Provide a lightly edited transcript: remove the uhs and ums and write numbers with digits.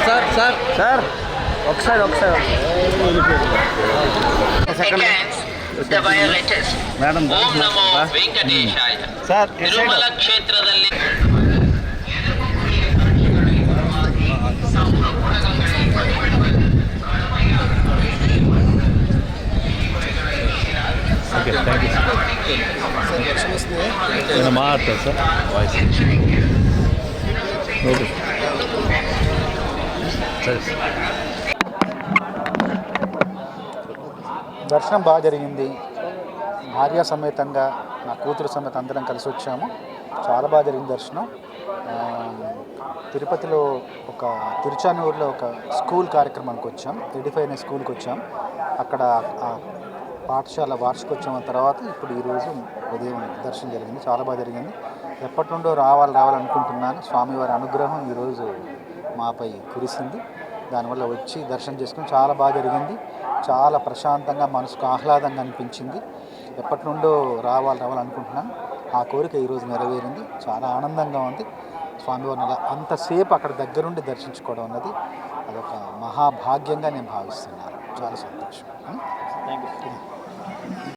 Sir sir sir ఒకసారి madam sir Tirumala ಕ್ಷೇತ್ರದಲ್ಲಿ okay thank you మాట్లాడతారు సార్ వాయిస్ ఓకే సరే దర్శనం బాగా జరిగింది. భార్య సమేతంగా నా కూతురు సమేత అందరం కలిసి వచ్చాము. చాలా బాగా జరిగింది దర్శనం. తిరుపతిలో ఒక తిరుచానూరులో ఒక స్కూల్ కార్యక్రమానికి వచ్చాం. ఎడిఫై అనే స్కూల్కి వచ్చాం. అక్కడ పాఠశాల వార్షికోత్సవం తర్వాత ఇప్పుడు ఈరోజు ఉదయం దర్శనం జరిగింది. చాలా బాగా జరిగింది. ఎప్పటి నుండో రావాలనుకుంటున్నాను. స్వామివారి అనుగ్రహం ఈరోజు మాపై కురిసింది. దానివల్ల వచ్చి దర్శనం చేసుకుని చాలా బాగా జరిగింది. చాలా ప్రశాంతంగా మనసుకు ఆహ్లాదంగా అనిపించింది. ఎప్పటి నుండో రావాలనుకుంటున్నాను. ఆ కోరిక ఈరోజు నెరవేరింది. చాలా ఆనందంగా ఉంది. స్వామివారిని అలా అంతసేపు అక్కడ దగ్గరుండి దర్శించుకోవడం అన్నది అదొక మహాభాగ్యంగా నేను భావిస్తున్నాను. చాలా సంతోషం. Thank you.